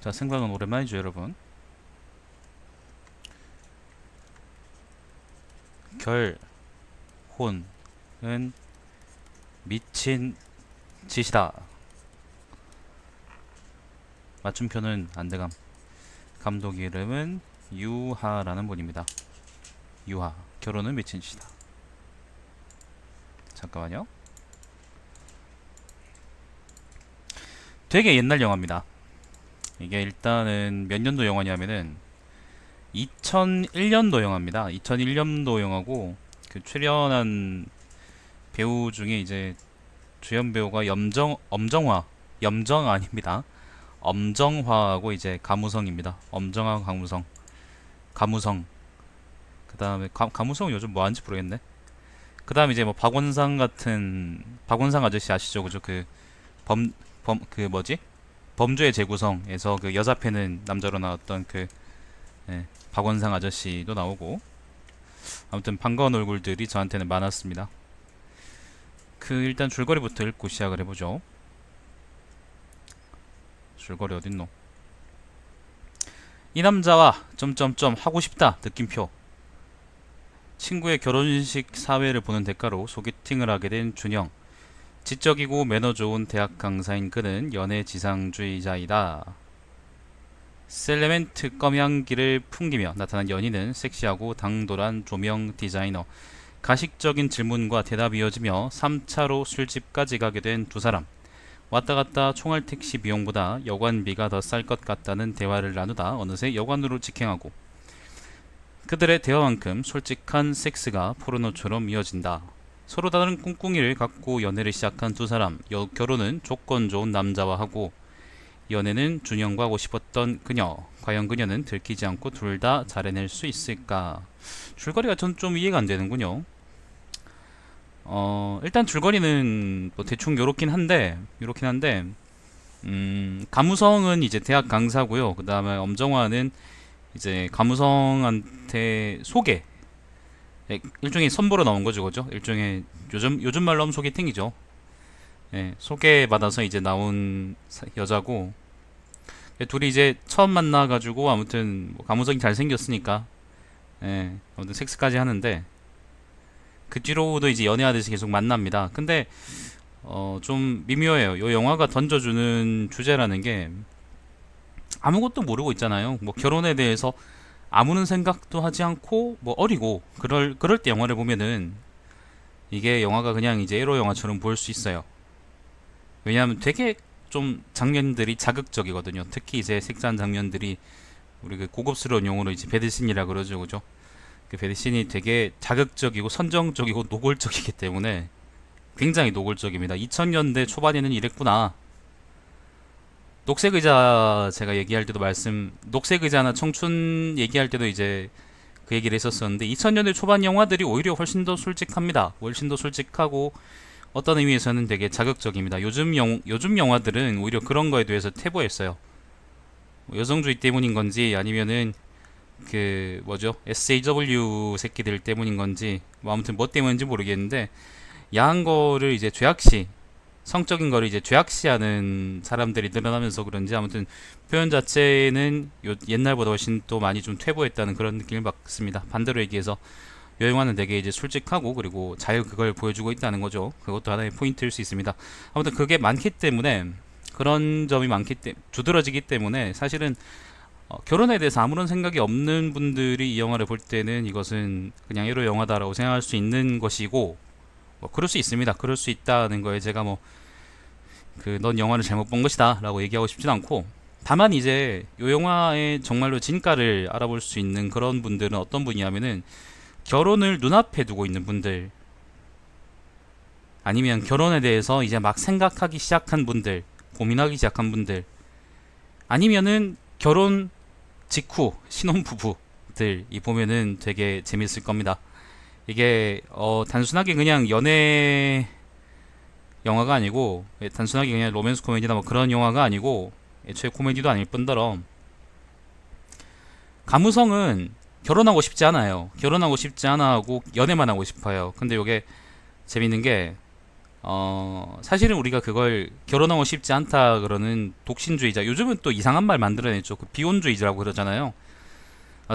자, 생방은 오랜만이죠, 여러분. 결혼은 미친 짓이다. 맞춤표는 안대감. 감독 이름은 유하라는 분입니다. 유하. 결혼은 미친 짓이다. 잠깐만요. 되게 옛날 영화입니다. 이게 일단은 몇 년도 영화냐면은 2001년도 영화입니다. 2001년도 영화고 그 출연한 배우 중에 이제 주연 배우가 엄정화 아닙니다. 엄정화하고 이제 가무성입니다. 엄정화 가무성. 그 다음에 가무성은 요즘 뭐 하는지 모르겠네. 그 다음에 이제 뭐 박원상 아저씨 아시죠? 그죠? 그 뭐지? 범죄의 재구성에서 그 여자 패는 남자로 나왔던 박원상 아저씨도 나오고, 아무튼 반가운 얼굴들이 저한테는 많았습니다. 일단 줄거리부터 읽고 시작을 해보죠. 줄거리 어딨노? 이 남자와 점점점 하고 싶다 느낌표. 친구의 결혼식 사회를 보는 대가로 소개팅을 하게 된 준영. 지적이고 매너 좋은 대학 강사인 그는 연애 지상주의자이다. 셀레멘트 껌향기를 풍기며 나타난 연인은 섹시하고 당돌한 조명 디자이너. 가식적인 질문과 대답이 이어지며 3차로 술집까지 가게 된 두 사람. 왔다 갔다 총알 택시 비용보다 여관비가 더 쌀 것 같다는 대화를 나누다 어느새 여관으로 직행하고, 그들의 대화만큼 솔직한 섹스가 포르노처럼 이어진다. 서로 다른 꿍꿍이를 갖고 연애를 시작한 두 사람. 결혼은 조건 좋은 남자와 하고, 연애는 준영과 하고 싶었던 그녀. 과연 그녀는 들키지 않고 둘 다 잘해낼 수 있을까? 줄거리가 전 좀 이해가 안 되는군요. 일단 줄거리는 뭐 대충 요렇긴 한데, 가무성은 이제 대학 강사고요. 그 다음에 엄정화는 이제 가무성한테 일종의 선보러 나온 거죠, 그죠? 일종의 요즘 말로 하면 소개팅이죠. 예, 소개받아서 이제 나온 여자고, 둘이 이제 처음 만나가지고 아무튼 뭐 가무성이 잘생겼으니까, 예, 아무튼 섹스까지 하는데, 그 뒤로도 이제 연애하듯이 계속 만납니다. 근데 좀 미묘해요. 요 영화가 던져주는 주제라는 게 아무것도 모르고 있잖아요. 뭐 결혼에 대해서 아무런 생각도 하지 않고 뭐 어리고 그럴 때 영화를 보면은 이게 영화가 그냥 이제 에로 영화처럼 보일 수 있어요. 왜냐하면 되게 좀 장면들이 자극적이거든요. 특히 이제 색다른 장면들이 우리 그 고급스러운 용어로 이제 배드신이라 그러죠, 그죠? 그 배드신이 되게 자극적이고 선정적이고 노골적이기 때문에 굉장히 노골적입니다. 2000년대 초반에는 이랬구나. 녹색의자 제가 얘기할 때도 녹색의자나 청춘 얘기할 때도 이제 그 얘기를 했었었는데, 2000년대 초반 영화들이 오히려 훨씬 더 솔직합니다. 훨씬 더 솔직하고 어떤 의미에서는 되게 자극적입니다. 요즘 영화들은 오히려 그런 거에 대해서 퇴보했어요. 뭐 여성주의 때문인 건지 아니면은 그 뭐죠? SAW 새끼들 때문인 건지 뭐 아무튼 뭐 때문인지 모르겠는데, 야한 거를 이제 성적인 거를 이제 죄악시하는 사람들이 늘어나면서 그런지 아무튼 표현 자체는 옛날보다 훨씬 또 많이 좀 퇴보했다는 그런 느낌을 받습니다. 반대로 얘기해서 요 영화는 되게 이제 솔직하고 그리고 잘 그걸 보여주고 있다는 거죠. 그것도 하나의 포인트일 수 있습니다. 아무튼 그게 많기 때문에, 그런 점이 두드러지기 때문에 사실은 결혼에 대해서 아무런 생각이 없는 분들이 이 영화를 볼 때는 이것은 그냥 에로 영화다라고 생각할 수 있는 것이고, 뭐 그럴 수 있습니다. 그럴 수 있다는 거에 제가 뭐 넌 영화를 잘못 본 것이다 라고 얘기하고 싶진 않고, 다만 이제 이 영화의 정말로 진가를 알아볼 수 있는 그런 분들은 어떤 분이냐면은 결혼을 눈앞에 두고 있는 분들, 아니면 결혼에 대해서 이제 막 생각하기 시작한 분들, 고민하기 시작한 분들, 아니면은 결혼 직후 신혼부부들이 보면은 되게 재밌을 겁니다. 이게 단순하게 그냥 연애 영화가 아니고, 단순하게 그냥 로맨스 코미디나 뭐 그런 영화가 아니고, 애초에 코미디도 아닐 뿐더러 가무성은 결혼하고 싶지 않아요. 결혼하고 싶지 않아 하고 연애만 하고 싶어요. 근데 요게 재밌는 게 사실은 우리가 그걸 결혼하고 싶지 않다 그러는 독신주의자, 요즘은 또 이상한 말 만들어냈죠. 그 비혼주의자라고 그러잖아요.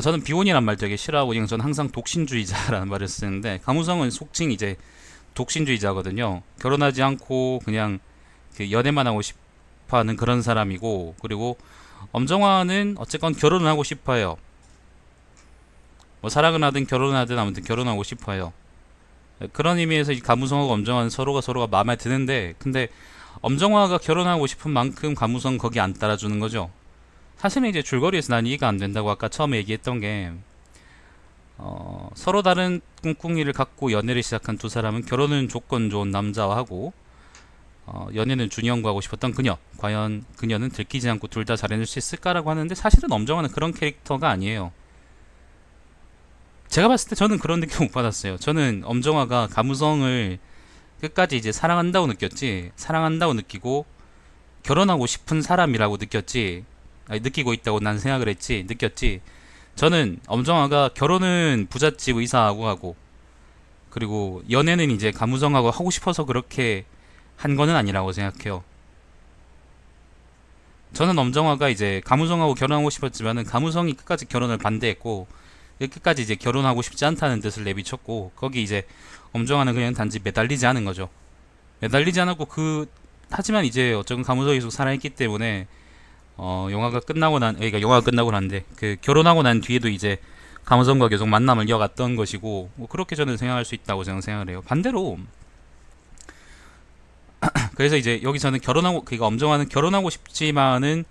저는 비혼이란 말 되게 싫어하고 그냥 저는 항상 독신주의자라는 말을 쓰는데, 가무성은 속칭 이제 독신주의자거든요. 결혼하지 않고 그냥 그 연애만 하고 싶어하는 그런 사람이고, 그리고 엄정화는 어쨌건 결혼을 하고 싶어요. 뭐 사랑을 하든 결혼을 하든 아무튼 결혼하고 싶어요. 그런 의미에서 이 가무성하고 엄정화는 서로가 마음에 드는데, 근데 엄정화가 결혼하고 싶은 만큼 가무성 거기 안 따라주는 거죠. 사실은 이제 줄거리에서 난 이해가 안 된다고 아까 처음에 얘기했던 게, 서로 다른 꿍꿍이를 갖고 연애를 시작한 두 사람은 결혼은 조건 좋은 남자와 하고, 연애는 준영과 하고 싶었던 그녀, 과연 그녀는 들키지 않고 둘 다 잘해낼 수 있을까라고 하는데, 사실은 엄정화는 그런 캐릭터가 아니에요. 제가 봤을 때 저는 그런 느낌 못 받았어요. 저는 엄정화가 가무성을 끝까지 이제 사랑한다고 느꼈지, 사랑한다고 느끼고 결혼하고 싶은 사람이라고 느꼈지, 아니, 느끼고 있다고 난 생각을 했지, 느꼈지. 저는 엄정화가 결혼은 부잣집 의사하고 하고, 그리고 연애는 이제 가무성하고 하고 싶어서 그렇게 한 거는 아니라고 생각해요. 저는 엄정화가 이제 가무성하고 결혼하고 싶었지만은 가무성이 끝까지 결혼을 반대했고, 끝까지 이제 결혼하고 싶지 않다는 뜻을 내비쳤고, 거기 이제 엄정화는 그냥 단지 매달리지 않은 거죠. 매달리지 않았고, 하지만 이제 어쨌든 가무성이 계속 살아있기 때문에, 영화가 끝나고 그러니까 영화가 끝나고 난데, 그 결혼하고 난 뒤에도 이제 가무성과 계속 만남을 이어갔던 것이고, 뭐 그렇게 저는 생각할 수 있다고 저는 생각을 해요. 반대로, 그래서 이제 여기서는 그러니까 엄정화는 결혼하고 싶지만은,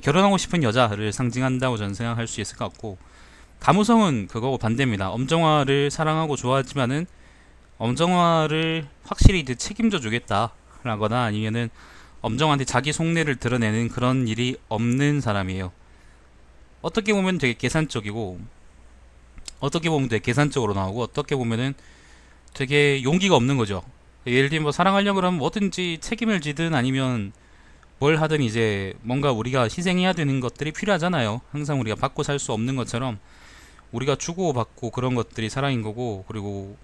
결혼하고 싶은 여자를 상징한다고 저는 생각할 수 있을 것 같고, 가무성은 그거고 반대입니다. 엄정화를 사랑하고 좋아하지만은 엄정화를 확실히 책임져 주겠다라거나 아니면은 엄정화한테 자기 속내를 드러내는 그런 일이 없는 사람이에요. 어떻게 보면 되게 계산적이고, 어떻게 보면 되게 계산적으로 나오고, 어떻게 보면은 되게 용기가 없는 거죠. 예를 들면 뭐 사랑하려고 그러면 뭐든지 책임을 지든 아니면 뭘 하든 이제 뭔가 우리가 희생해야 되는 것들이 필요하잖아요. 항상 우리가 받고 살 수 없는 것처럼 우리가 주고 받고 그런 것들이 사랑인 거고, 그리고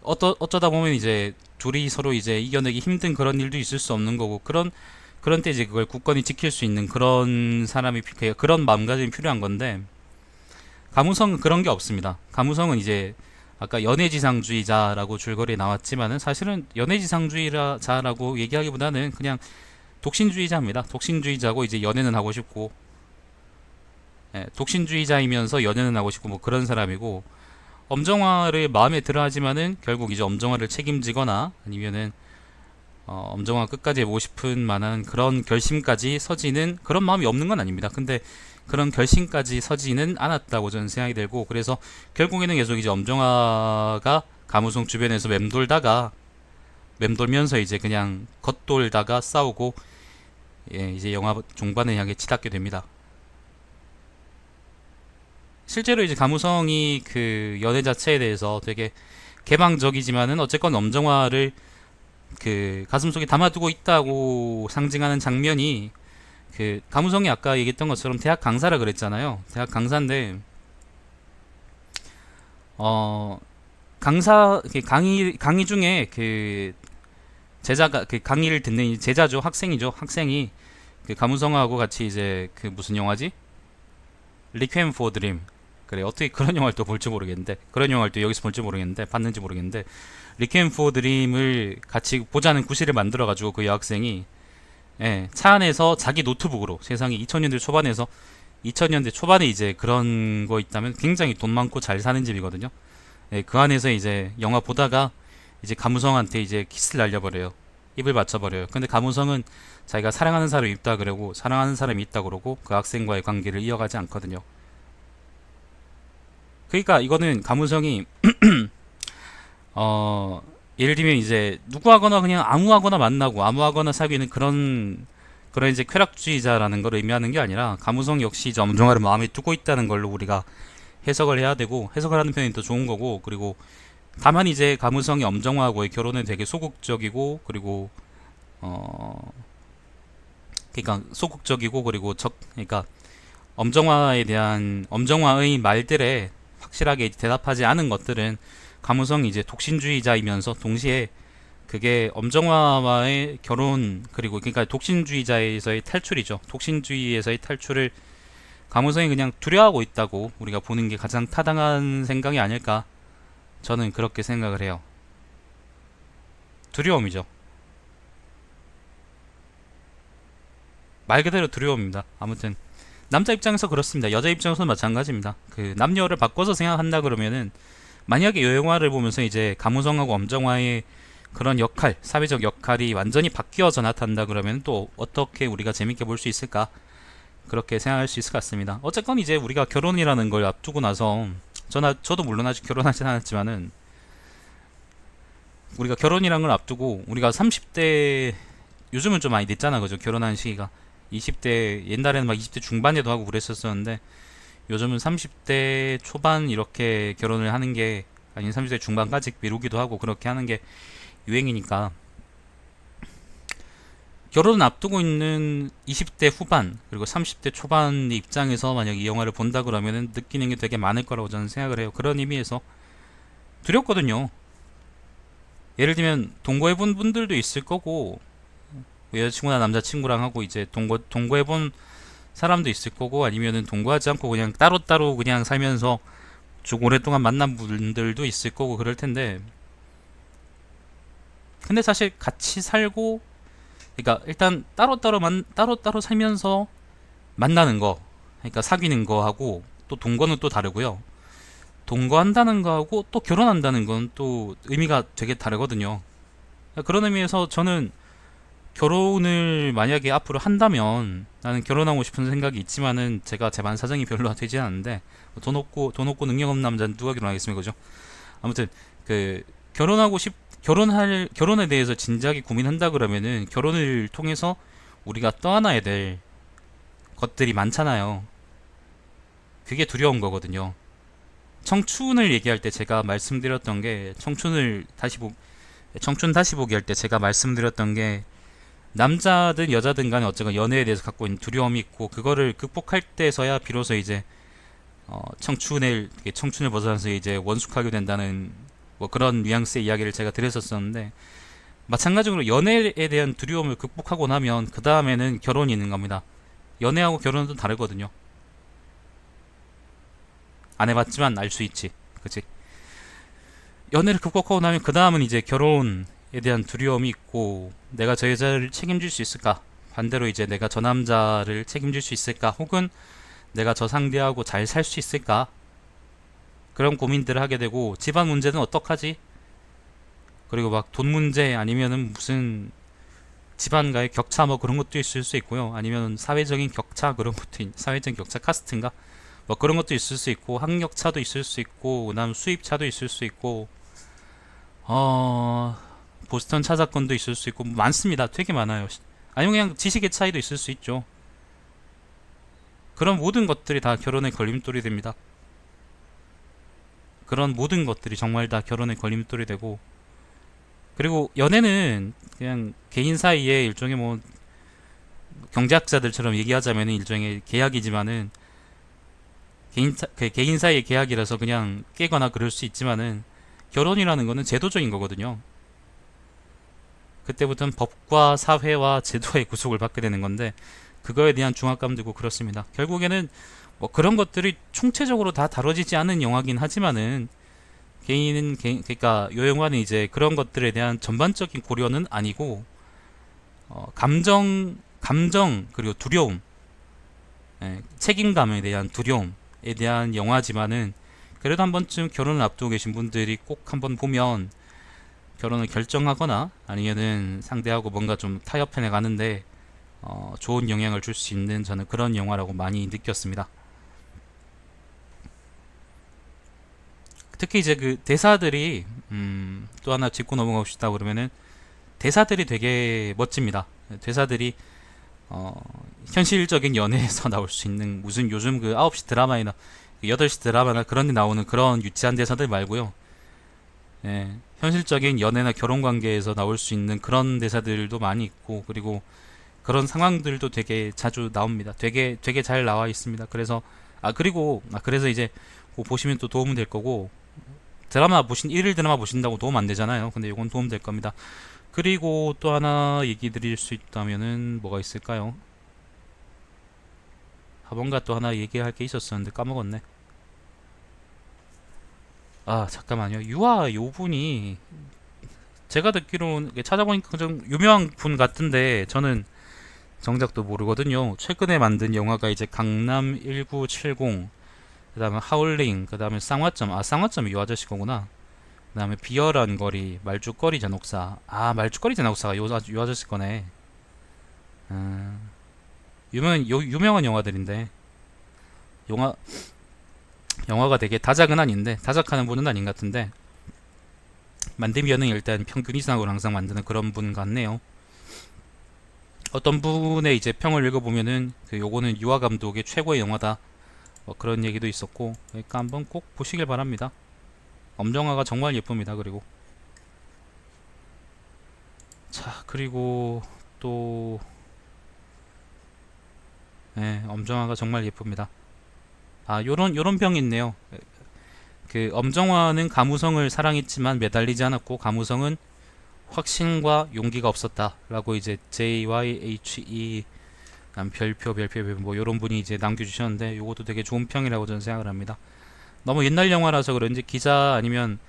어쩌다 보면 이제 둘이 서로 이제 이겨내기 힘든 그런 일도 있을 수 없는 거고, 그런 때 이제 그걸 굳건히 지킬 수 있는 그런 그런 마음가짐이 필요한 건데, 가무성은 그런 게 없습니다. 가무성은 이제 아까 연애지상주의자라고 줄거리에 나왔지만은 사실은 연애지상주의자라고 얘기하기보다는 그냥 독신주의자입니다. 독신주의자고 이제 연애는 하고 싶고, 독신주의자이면서 연애는 하고 싶고 뭐 그런 사람이고, 엄정화를 마음에 들어 하지만은 결국 이제 엄정화를 책임지거나 아니면은 엄정화 끝까지 해보고 싶은 만한 그런 결심까지 서지는 그런 마음이 없는 건 아닙니다. 근데 그런 결심까지 서지는 않았다고 저는 생각이 들고, 그래서 결국에는 계속 이제 엄정화가 가무성 주변에서 맴돌면서 이제 그냥 겉돌다가 싸우고, 이제 영화 종반을 향해 치닫게 됩니다. 실제로 이제 가무성이 그 연애 자체에 대해서 되게 개방적이지만은 어쨌건 엄정화를 그 가슴속에 담아두고 있다고 상징하는 장면이, 그 가무성이 아까 얘기했던 것처럼 대학 강사라 그랬잖아요. 대학 강사인데 강의 중에 그 제자가, 그 강의를 듣는 제자죠, 학생이 그 가무성하고 같이 이제 그 무슨 영화지? 리퀘엠 포 드림. 그래, 어떻게 그런 영화를 또 볼지 모르겠는데, 그런 영화를 또 여기서 볼지 모르겠는데, 봤는지 모르겠는데, 리퀘엠 포 드림을 같이 보자는 구실을 만들어가지고 그 여학생이, 차 안에서 자기 노트북으로, 세상에 2000년대 초반에 이제 그런 거 있다면 굉장히 돈 많고 잘 사는 집이거든요. 그 안에서 이제 영화 보다가 이제 가무성한테 이제 키스를 날려버려요. 입을 맞춰버려요. 근데 가무성은 자기가 사랑하는 사람이 있다 그러고 그 학생과의 관계를 이어가지 않거든요. 그러니까 이거는 가무성이 예를 들면 이제 누구하거나 그냥 아무하거나 만나고 아무하거나 사귀는 그런 이제 쾌락주의자라는 걸 의미하는 게 아니라, 가무성 역시 이제 엄정화를 마음에 두고 있다는 걸로 우리가 해석을 해야 되고, 해석을 하는 편이 더 좋은 거고, 그리고 다만 이제 가무성이 엄정화하고의 결혼에 되게 소극적이고, 그리고 그러니까 소극적이고, 그리고 그러니까 엄정화의 말들에 확실하게 대답하지 않은 것들은 가무성이 이제 독신주의자이면서 동시에 그게 엄정화와의 결혼, 그리고 그러니까 독신주의자에서의 탈출이죠. 독신주의에서의 탈출을 가무성이 그냥 두려워하고 있다고 우리가 보는 게 가장 타당한 생각이 아닐까, 저는 그렇게 생각을 해요. 두려움이죠. 말 그대로 두려움입니다. 아무튼 남자 입장에서 그렇습니다. 여자 입장에서는 마찬가지입니다. 그 남녀를 바꿔서 생각한다 그러면은, 만약에 이 영화를 보면서 이제 가무성하고 엄정화의 그런 역할, 사회적 역할이 완전히 바뀌어서 나타난다 그러면 또 어떻게 우리가 재밌게 볼 수 있을까, 그렇게 생각할 수 있을 것 같습니다. 어쨌건 이제 우리가 결혼이라는 걸 앞두고 나서, 저도 물론 아직 결혼하진 않았지만은, 우리가 결혼이라는 걸 앞두고 우리가 30대, 요즘은 좀 많이 늦잖아 그죠, 결혼하는 시기가. 20대, 옛날에는 막 20대 중반에도 하고 그랬었었는데, 요즘은 30대 초반 이렇게 결혼을 하는 게, 아니 30대 중반까지 미루기도 하고 그렇게 하는 게 유행이니까, 결혼을 앞두고 있는 20대 후반 그리고 30대 초반 입장에서 만약 이 영화를 본다 그러면은 느끼는 게 되게 많을 거라고 저는 생각을 해요. 그런 의미에서 두렵거든요. 예를 들면 동거해본 분들도 있을 거고, 여자친구나 남자친구랑 하고 이제 동거해본 사람도 있을 거고, 아니면은 동거하지 않고 그냥 따로따로 그냥 살면서 쭉 오랫동안 만난 분들도 있을 거고 그럴 텐데, 근데 사실 같이 살고, 그러니까 일단 따로따로 살면서 만나는 거, 그러니까 사귀는 거하고, 또 동거는 또 다르고요. 동거한다는 거하고 또 결혼한다는 건 또 의미가 되게 다르거든요. 그런 의미에서 저는 결혼을 만약에 앞으로 한다면, 나는 결혼하고 싶은 생각이 있지만은 제가 재반 사정이 별로 되지 않는데, 돈 없고 능력 없는 남자는 누가 결혼하겠습니까, 그죠? 아무튼 그 결혼에 대해서 진지하게 고민한다 그러면은, 결혼을 통해서 우리가 떠안아야 될 것들이 많잖아요. 그게 두려운 거거든요. 청춘을 얘기할 때 제가 말씀드렸던 게, 청춘 다시 보기 할 때 제가 말씀드렸던 게, 남자든 여자든 간에 어쨌건 연애에 대해서 갖고 있는 두려움이 있고, 그거를 극복할 때서야 비로소 이제 청춘을 벗어나서 이제 원숙하게 된다는, 뭐 그런 뉘앙스의 이야기를 제가 드렸었는데, 마찬가지로 연애에 대한 두려움을 극복하고 나면 그 다음에는 결혼이 있는 겁니다. 연애하고 결혼은 좀 다르거든요. 안 해봤지만 알 수 있지, 그치? 연애를 극복하고 나면 그 다음은 이제 결혼에 대한 두려움이 있고, 내가 저 여자를 책임질 수 있을까? 반대로 이제 내가 저 남자를 책임질 수 있을까? 혹은 내가 저 상대하고 잘 살 수 있을까? 그런 고민들을 하게 되고, 집안 문제는 어떡하지? 그리고 막 돈 문제, 아니면은 무슨 집안과의 격차, 뭐 그런 것도 있을 수 있고요. 아니면 사회적인 격차, 그런 것도 사회적인 격차, 카스트인가? 뭐 그런 것도 있을 수 있고, 학력 차도 있을 수 있고, 그다음 수입 차도 있을 수 있고, 어 보스턴 차 사건도 있을 수 있고, 많습니다. 되게 많아요. 아니면 그냥 지식의 차이도 있을 수 있죠. 그런 모든 것들이 다 결혼의 걸림돌이 됩니다. 그런 모든 것들이 정말 다 결혼의 걸림돌이 되고, 그리고 연애는 그냥 개인 사이에 일종의 뭐, 경제학자들처럼 얘기하자면 일종의 계약이지만은, 개인 사이의 계약이라서 그냥 깨거나 그럴 수 있지만은, 결혼이라는 거는 제도적인 거거든요. 그때부터는 법과 사회와 제도의 구속을 받게 되는 건데, 그거에 대한 중압감 들고 그렇습니다. 결국에는 뭐 그런 것들이 총체적으로 다 다뤄지지 않은 영화긴 하지만은, 그러니까 요 영화는 이제 그런 것들에 대한 전반적인 고려는 아니고, 감정 그리고 두려움, 책임감에 대한 두려움에 대한 영화지만은, 그래도 한 번쯤 결혼을 앞두고 계신 분들이 꼭 한번 보면, 결혼을 결정하거나 아니면은 상대하고 뭔가 좀 타협해 나가는데 좋은 영향을 줄 수 있는, 저는 그런 영화라고 많이 느꼈습니다. 특히 이제 그 대사들이, 또 하나 짚고 넘어가고 싶다 그러면은, 대사들이 되게 멋집니다. 대사들이 현실적인 연애에서 나올 수 있는, 무슨 요즘 그 9시 드라마나 8시 드라마나 그런 데 나오는 그런 유치한 대사들 말고요. 예, 현실적인 연애나 결혼 관계에서 나올 수 있는 그런 대사들도 많이 있고, 그리고 그런 상황들도 되게 자주 나옵니다. 되게 잘 나와 있습니다. 그래서 이제 그거 보시면 또 도움이 될 거고, 일일 드라마 보신다고 도움 안 되잖아요. 근데 이건 도움 될 겁니다. 그리고 또 하나 얘기 드릴 수 있다면은 뭐가 있을까요? 뭔가 또 하나 얘기할 게 있었었는데 까먹었네. 아 잠깐만요. 유아 요 분이 제가 듣기로는 찾아보니까 좀 유명한 분 같은데 저는 정작도 모르거든요. 최근에 만든 영화가 이제 강남 1970, 그 다음에 하울링, 그 다음에 쌍화점. 아, 쌍화점이 요 아저씨 거구나. 그 다음에 비열한 거리, 말죽거리 잔혹사. 아, 말죽거리 잔혹사가 요 아저씨 거네. 아, 유명한 영화들인데. 영화, 영화가 되게 다작은 아닌데, 다작하는 분은 아닌 것 같은데, 만듦면은 일단 평균 이상으로 항상 만드는 그런 분 같네요. 어떤 분의 이제 평을 읽어보면은, 요거는 유아 감독의 최고의 영화다. 뭐 그런 얘기도 있었고, 그러니까 한번 꼭 보시길 바랍니다. 엄정화가 정말 예쁩니다. 그리고 자, 그리고 또 엄정화가 정말 예쁩니다. 아, 요런 병이 있네요. 엄정화는 가무성을 사랑했지만 매달리지 않았고 가무성은 확신과 용기가 없었다라고 이제 JYHE 별표 뭐 요런 분이 이제 남겨주셨는데 요것도 되게 좋은 평이라고 저는 생각을 합니다. 너무 옛날 영화라서 그런지 기자 아니면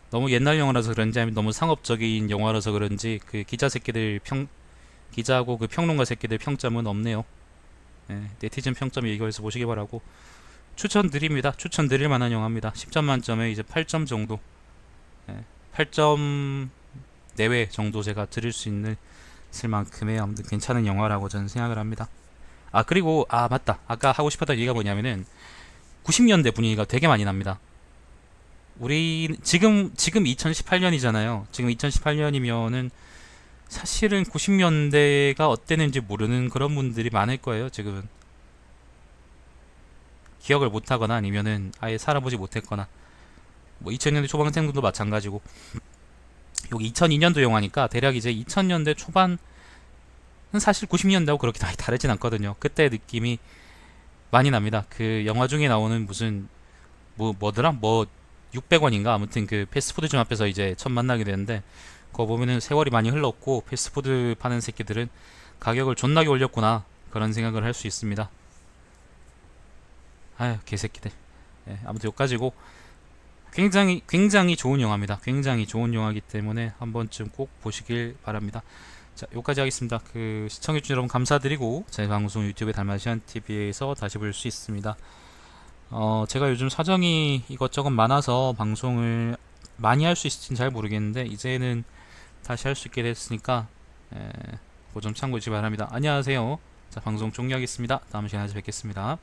너무 옛날 영화라서 그런지 아니면 너무 상업적인 영화라서 그런지 기자 새끼들 기자하고 평론가 새끼들 평점은 없네요. 네티즌 평점이 이거에서 보시기 바라고 추천드립니다. 추천드릴 만한 영화입니다. 10점 만점에 이제 8점 정도, 8점 내외 정도 제가 드릴 수 있는 만큼의 아무튼 괜찮은 영화라고 저는 생각을 합니다. 아 그리고 맞다. 아까 하고 싶었던 얘기가 뭐냐면은 90년대 분위기가 되게 많이 납니다. 우리 지금 2018년이잖아요. 지금 2018년이면은 사실은 90년대가 어땠는지 모르는 그런 분들이 많을 거예요. 지금은 기억을 못하거나 아니면은 아예 살아보지 못했거나 뭐 2000년대 초반생들도 마찬가지고 여기 2002년도 영화니까 대략 이제 2000년대 초반은 사실 90년대하고 그렇게 많이 다르진 않거든요. 그때 느낌이 많이 납니다. 그 영화 중에 나오는 무슨 뭐더라? 뭐 600원인가? 아무튼 그 패스트푸드점 앞에서 이제 처음 만나게 되는데 그거 보면은 세월이 많이 흘렀고 패스트푸드 파는 새끼들은 가격을 존나게 올렸구나 그런 생각을 할 수 있습니다. 아휴 개새끼들. 아무튼 여기까지고 굉장히 좋은 영화입니다. 굉장히 좋은 영화이기 때문에 한 번쯤 꼭 보시길 바랍니다. 자, 여기까지 하겠습니다. 시청해주신 여러분 감사드리고 제 방송 유튜브에 달마시안 TV에서 다시 볼 수 있습니다. 제가 요즘 사정이 이것저것 많아서 방송을 많이 할 수 있을지는 잘 모르겠는데 이제는 다시 할 수 있게 됐으니까 그거 좀 참고해 주시기 바랍니다. 안녕하세요. 자, 방송 종료하겠습니다. 다음 시간에 뵙겠습니다.